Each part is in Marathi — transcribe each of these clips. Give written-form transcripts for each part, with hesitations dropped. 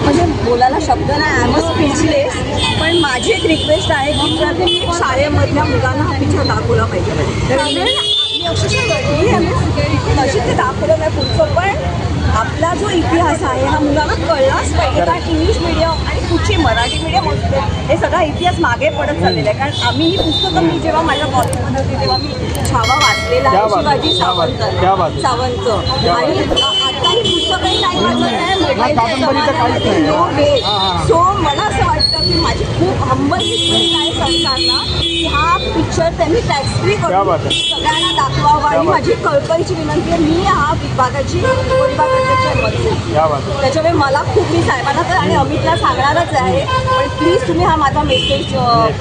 म्हणजे बोलायला शब्द नाही, आय एम स्पीचलेस. पण माझी एक रिक्वेस्ट आहे की जर तुम्ही शाळेमधल्या मुलांना हा पिक्चर दाखवला पाहिजे. तर मी अक्षरशः रडली आहे, नशीब ते दाखवलं नाही पुढचं. पण आपला जो इतिहास आहे हा मुलांना कळलाच पाहिजे. कारण इंग्लिश मिडियम आणि कुठची मराठी मिडियम असते हे सगळा इतिहास मागे पडत चाललेला आहे. कारण आम्ही ही पुस्तकं, मी जेव्हा माझ्या कॉलेजमध्ये होते तेव्हा मी छावा वाचलेला आहे, शिवाजी सावंत. आणि आता ही पुस्तकही नाही वाचत. सो मला असं वाटतं की माझी खूप हंबल रिक्वेस्ट आहे सरकारला की हा पिक्चर त्यांनी टॅक्स फ्री करून सगळ्यांना दाखवावा. आणि माझी कळकळीची विनंती आहे, मी हा विभागाची त्याच्यामुळे मला खूप, मी साहेबांना तर आणि अमितला सांगणारच आहे, पण प्लीज तुम्ही हा माझा मेसेज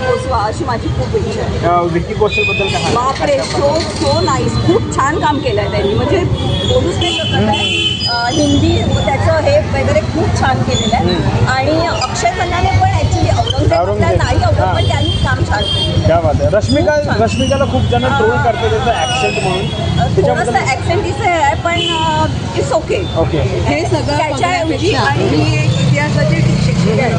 पोचवा अशी माझी खूप इच्छा आहे. विकी कौशलबद्दल काय? बापरे, सो नाईस, खूप छान काम केलं आहे त्यांनी, म्हणजे बोलूच नाही शकत आहे. हिंदी त्याचं हे वगैरे खूप छान केलेलं आहे. आणि अक्षय खन्नाने पण ॲक्च्युली औरंगजेब नाही होतं, पण त्यांनी काम छान केलं. क्या बात आहे. रश्मिकाला खूप जण ट्रोल करते त्याचं ॲक्सेंट म्हणून. थोडंसं ॲक्सेंट आहे, पण इट्स ओके. हे सगळं त्याच्याऐवजी, आणि ही एक इतिहासाची शिक्षक आहे,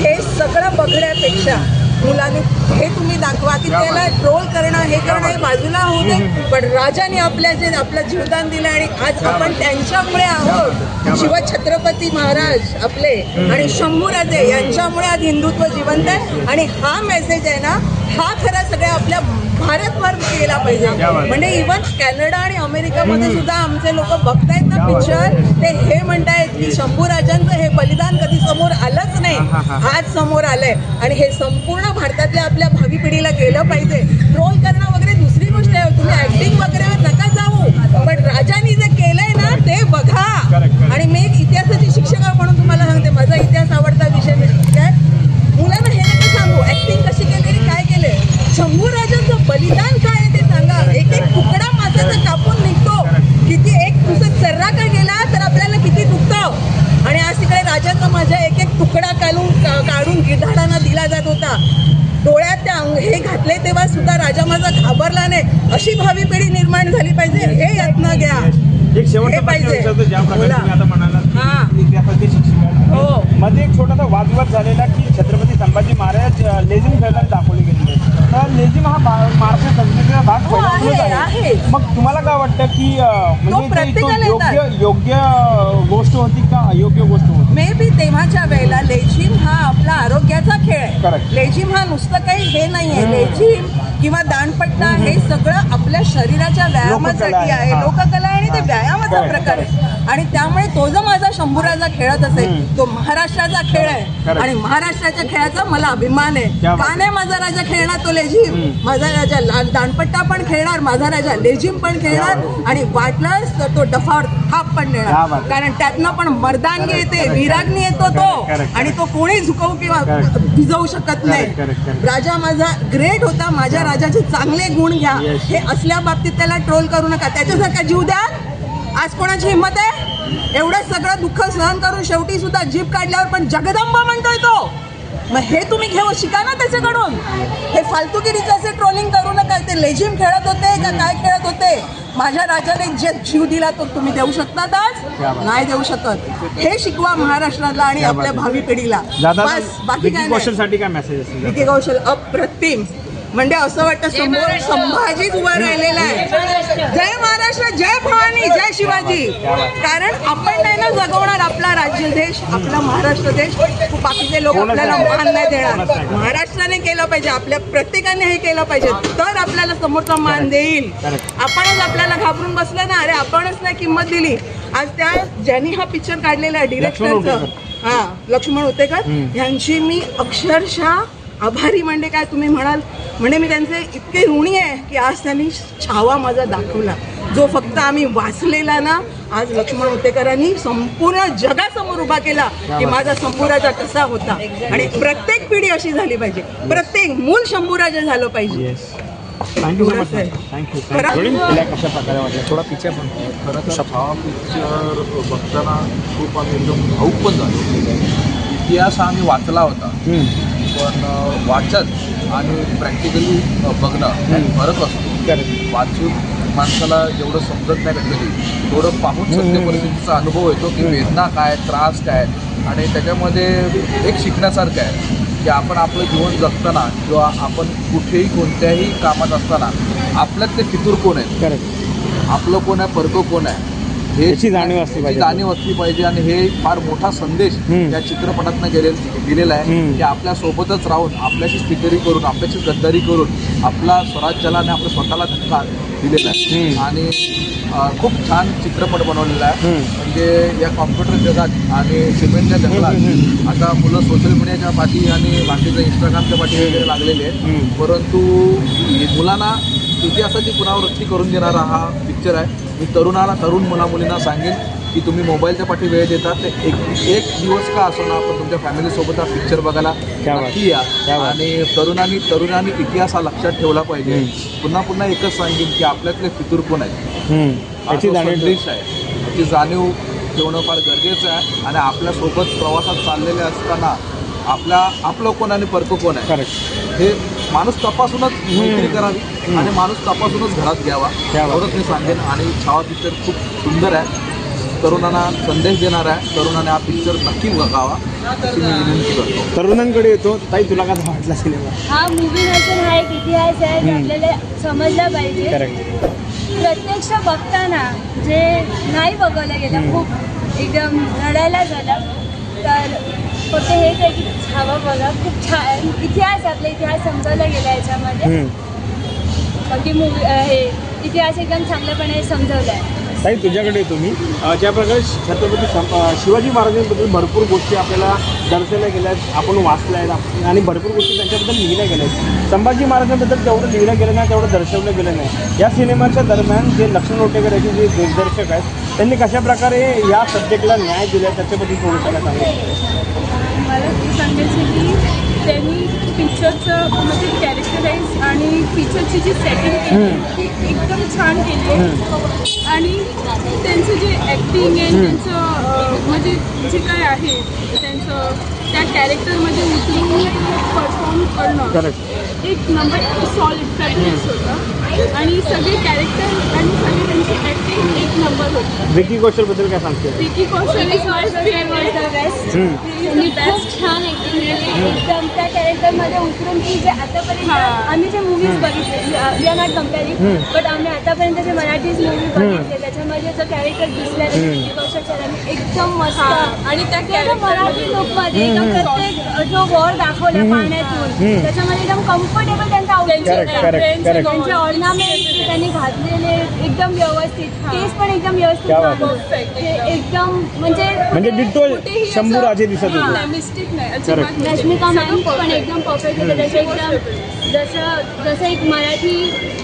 हे सगळं बघण्यापेक्षा मुलांनी हे तुम्ही दाखवा की त्याला ट्रोल करणं, हे करणं हे बाजूला होऊ दे. पण राजाने आपलं जीवदान दिलं आणि आज आपण त्यांच्यामुळे आहोत. शिवछत्रपती महाराज आपले आणि शंभूराजे यांच्यामुळे आज हिंदुत्व जिवंत आहे. आणि हा मेसेज आहे ना, हा खरा सगळ्या आपल्या भारतभर केला पाहिजे. म्हणजे इव्हन कॅनडा आणि अमेरिकामध्ये सुद्धा आमचे लोक बघतायत ना पिक्चर, ते हे म्हणतायत की शंभूराजांचं हे बलिदान कधी समोर आलंच नाही, आज समोर आलंय. आणि हे संपूर्ण भारतातल्या आपल्या भावी पिढीला केलं पाहिजे. ट्रोल करणं वगैरे दुसरी गोष्ट आहे, तुम्ही ऍक्टिंग वगैरे नका जाऊ, पण राजांनी जे केलंय ना ते बघा. आणि मी एक इतिहासाची शिक्षक म्हणून तुम्हाला सांगते, माझा इतिहास आवडता विषय म्हणजे मुलांना हे नका सांगू ऍक्टिंग कशी केली, काय केलंय. शंभूराजांचं बलिदान काय आहे ते सांगा. एक एक तुकडा मासाचा कापून निघतो, किती एक पुसत सर्राकडे गेला तर आपल्याला किती दुखतं. आणि आज तिकडे राजाचा माझ्या एक एक तुकडा काढून गिधाडांना दिला जात होता. डोळ्यात त्या हे घातले तेव्हा सुद्धा राजा माझा घाबरला नाही. अशी भावी पिढी निर्माण झाली पाहिजे, हे यत्न घ्या. एक शेवटचा प्रश्न, ज्या प्रकारे तुम्ही आता म्हणालात इतिहासाचे शिक्षक, हो, मध्ये एक छोटासा वादविवाद झालेला की छत्रपती संभाजी महाराज लेझिम खेळताना दाखवले गेले. तर लेझिम हा महाराष्ट्र संस्कृतीचा भाग आहे. मग तुम्हाला काय वाटतं की म्हणजे योग्य गोष्ट होती का अयोग्य गोष्ट होती? मे बी तेव्हाच्या वेळेला लेझिम हा आपला आरोग्याचा खेळ आहे. लेझिम हा नुसतं काही हे नाहीये. लेझिम किंवा दांडपट्टा हे सगळं आपल्या शरीराच्या व्यायामासाठी आहे, लोककला आहे आणि ते व्यायामाचा प्रकार आहे. आणि त्यामुळे तो जो माझा शंभूराजा खेळत असेल तो महाराष्ट्राचा खेळ आहे. आणि महाराष्ट्राच्या खेळाचा मला अभिमान आहे. का नाही माझा राजा खेळणार तो लेझिम? माझा राजा दांडपट्टा पण खेळणार, माझा राजा लेझिम पण खेळणार, आणि वाटलंच तर तो डफावर थाप पण देणार. कारण त्यातनं पण मर्दानगी येते, विरागनी येतो तो, आणि तो कोणी झुकवू किंवा भिजवू शकत नाही. राजा माझा ग्रेट होता, माझ्या राजाचे चांगले गुण घ्या. हे असल्या बाबतीत त्याला ट्रोल करू नका. त्याच्यासारखा जीव द्या. आज कोणाची हिंमत आहे एवढं सगळं दुःख सहन करून शेवटी सुद्धा जीभ काढल्यावर पण जगदंबा म्हणतोय तो? मग हे तुम्ही घेऊ शिका ना त्याच्याकडून. हे फालतूगिरीचं असे ट्रोलिंग करू नका. ते लेझिम खेळत होते का काय खेळत होते? माझ्या राजाने जे जीव दिला तो तुम्ही देऊ शकतात आज? नाही देऊ शकत. हे शिकवा महाराष्ट्राला आणि आपल्या भावी पिढीला. बस, बाकी काय नाही. विकी कौशल अप्रतिम, म्हणजे असं वाटतं समोर संभाजीच उभा राहिलेला आहे. जय महाराष्ट्र, जय भवानी, जय शिवाजी. कारण आपण नाही ना जगवणार आपला राज्य देश, आपला महाराष्ट्र देश. बाकीचे लोक आपल्याला मान नाही देणार. महाराष्ट्राने केलं पाहिजे, आपल्या प्रत्येकाने हे केलं पाहिजे, तर आपल्याला समोरचा मान देईल. आपणच आपल्याला घाबरून बसलं ना, अरे आपणच नाही किंमत दिली. आज त्या ज्यांनी हा पिक्चर काढलेला आहे डिरेक्टरचं, लक्ष्मण उतेकर, यांची मी अक्षरशः आभारी. म्हणजे काय तुम्ही म्हणाल, म्हणजे मी त्यांचे इतके ऋणी आहे की आज त्यांनी छावा माझा दाखवला, जो फक्त आम्ही वाचलेला ना, आज लक्ष्मण उतेकरांनी संपूर्ण जगासमोर उभा केला की माझा शंभूराजा कसा होता. आणि प्रत्येक पिढी अशी झाली पाहिजे, प्रत्येक मूल शंभूराजा झालं पाहिजे. Thank you so much. थँक्यू. कशा प्रकारे वाटलं? थोडा पिक्चर पण खरं तर हा पिक्चर बघताना खूप आम्ही एकदम भाऊक पण झालो. इतिहास हा आम्ही वाचला होता, पण वाचत आणि प्रॅक्टिकली बघणं फरक असतो. वाचून माणसाला जेवढं समजत नाही कधी, थोडं पाहून सत्य परिस्थितीचा अनुभव येतो की वेदना काय, त्रास काय, आणि त्याच्यामध्ये एक शिकण्यासारखं आहे की आपण आपलं जीवन जगताना किंवा आपण कुठेही कोणत्याही कामात असताना आपल्यात ते फितूर कोण आहे, करेक्ट, आपलं कोण आहे, परको कोण आहे याची जाणीव असली पाहिजे. जाणीव असली पाहिजे. आणि हे फार मोठा संदेश या चित्रपटातनं दिलेला आहे की आपल्या सोबतच राहून आपल्याशी फितरी करून आपल्याशी गद्दारी करून आपला स्वराज्याला आणि आपल्या स्वतःला धक्का दिलेला आहे. आणि खूप छान चित्रपट बनवलेला आहे. म्हणजे या कॉम्प्युटर जगात आणि सिमेंटच्या जंगलात आता मुलं सोशल मीडियाच्या पाठी आणि बाकीचं इंस्टाग्रामच्या पाठी वगैरे लागलेले आहेत, परंतु मुलांना इतिहासाची पुनरावृत्ती करून देणारा हा पिक्चर आहे. मी तरुण मुला-मुलींना सांगेन की तुम्ही मोबाईलच्या पाठी वेळ देता ते एक दिवस का असो ना आपण तुमच्या फॅमिलीसोबत हा पिक्चर बघायला नक्की या. आणि तरुणांनी इतिहास हा लक्षात ठेवला पाहिजे. पुन्हा एकच सांगेन की आपल्यातले फितूर कोण आहेत याची जाणीव ठेवणं फार गरजेचं आहे. आणि आपल्यासोबत प्रवासात चाललेले असताना आपलं कोण आणि परको कोण आहे हे माणूस तपासूनच मैत्री करावी आणि माणूस तपासूनच घरात घ्यावा एवढंच मी सांगेन. आणि छावा पिक्चर खूप सुंदर आहे, तरुणांना संदेश देणार आहे. तरुणाने हा पिक्चर नक्की बघावा अशी मी विनंती करतो. तरुणांकडे येतो. ताई, तुला कसा वाटला सिनेमा? हा मूवी नसून हा एक इतिहास आहे जो आपल्याला समजला पाहिजे. करेक्ट. प्रत्यक्ष बघताना जे नाही बघवलं गेलं, खूप एकदम रडायला झालं. तर फक्त हेच आहे की छावा बघा, खूप छान इतिहास, आपला इतिहास समजवला गेला याच्यामध्ये. बाकी मूवी हे इतिहास एकदम चांगल्यापणे समजवला आहे. ताई, तुझ्याकडे तुम्ही ज्या प्रकारे छत्रपती शिवाजी महाराजांबद्दल भरपूर गोष्टी आपल्याला दर्शवल्या गेल्या आहेत, आपण वाचल्या आहेत आणि भरपूर गोष्टी त्यांच्याबद्दल लिहिल्या गेल्या आहेत. संभाजी महाराजांबद्दल तेवढं लिहिलं गेलं नाही, तेवढं दर्शवलं गेलं नाही. या सिनेमाच्या दरम्यान जे लक्ष्मण रोटेकर जे दिग्दर्शक आहेत त्यांनी कशाप्रकारे या सब्जेक्टला न्याय दिला त्याच्याबद्दल थोडं सांगायचं. मला ते सांगायचं की त्यांनी पिक्चरचं म्हणजे कॅरेक्टराईज आणि पिक्चरची जी सेटिंग केली ती एकदम छान केली आहे. आणि त्यांचं जे ॲक्टिंग आहे, त्यांचं म्हणजे जे काय आहे त्यांचं त्या कॅरेक्टरमध्ये उतरून परफॉर्म करणं एक नंबर सॉलिड फॅब्रिक्स होतं. आणि सगळे कॅरेक्टर आणि सगळे त्यांची ॲक्टिंग एक नंबर होती. विकी कौशलबद्दल काय सांगते? Vicky Kaushal is my favourite. त्यांनी खूप छान ॲक्टिंग केली एकदम त्या कॅरेक्टरमध्ये उतरून की जे आतापर्यंत आम्ही जे मूवीज बघितले, we are not comparing, but आम्ही आतापर्यंत जे मराठीज मूवी बघितले त्याच्यामध्ये जो कॅरेक्टर दिसला विकी कौशल सरांनी एकदम मस्त. आणि त्या मराठी लोकमध्ये एकदम प्रत्येक जो वॉर दाखवला पाण्यातून त्याच्यामध्ये एकदम कम्फर्टेबल त्यांचा आउटफिट, त्यांचे ऑर्नामेंट त्यांनी घातलेले एकदम व्यवस्थित, केस पण एकदम व्यवस्थित, एकदम म्हणजे डिट्टो शंभू राजे दिसत होते. मिस्टेक नाही. रश्मिका मॅम पण एकदम परफेक्ट होते. जसं एकदम जसं एक मराठी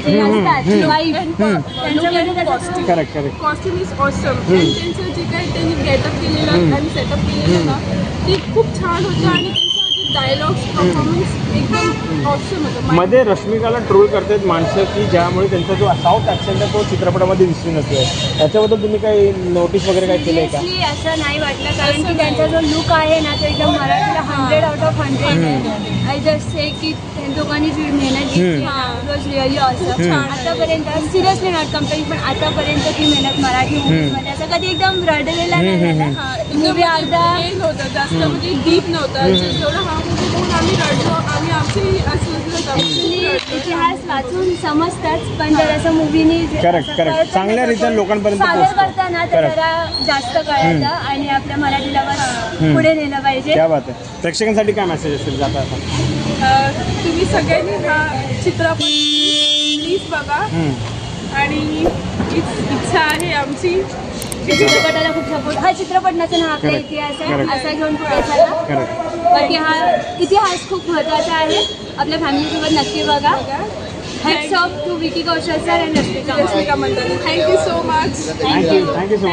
हे असतात वाईफ त्यांच्यामध्ये कॉस्ट्युम इज ऑसम. त्यांचं जे काही त्यांनी गेटअप केलेलं आणि सेटअप केलेलं ना ते खूप छान होतं. आणि त्यांचं जे डायलॉग्स परफॉर्मन्स एकदम ऑसम होतं. मध्ये रश्मिकाला ट्रोल करतात माणसं की ज्यामुळे त्यांचा जो साऊथ ॲक्सेंट आहे तो चित्रपटामध्ये दिसून येतोय. त्याच्याबद्दल तुम्ही काही नोटीस वगैरे काय केलंय का? असं नाही वाटलं, कारण की त्यांचा जो लुक आहे ना तो एकदम मराठीला 100 आउट ऑफ 100 आहे. आय जस्ट से की दोघांनी जी मेहनत घेतली वॉज रिअली ऑसम. आतापर्यंत सिरियसली नॉट कम्पेअरिंग, पण आतापर्यंत ती मेहनत मराठी मूवीजमध्ये असं कधी एकदम रडलेला नाही झाला. मूवी अर्धा नव्हतं जास्त म्हणजे डीप नव्हतं. जेवढं हा मूवी बघून आम्ही रडलो. आम्ही आमचेही असं इतिहास वाचून समजतात, पण जर असं मूवीनी चांगल्यारीत्या लोकांपर्यंत सादर करताना तर जरा जास्त कळायचं आणि आपल्या मराठीला पुढे नेलं पाहिजे. क्या बात आहे. प्रेक्षकांसाठी काय मेसेज असेल जाता आता? तुम्ही सगळ्यांनी हा चित्रपट प्लीज बघा. आणि इच्छा आहे आमची चित्रपटाला खूप सपोर्ट. हा चित्रपट नसून हा आपला इतिहास आहे असा घेऊन पुढे चला. बाकी हा इतिहास खूप महत्त्वाचा आहे. आपल्या फॅमिलीसोबत नक्की बघा. Hats off to Vicky Kaushal sir and Rashmika Mandanna. Thank you so much. Thank you. Thank you so much.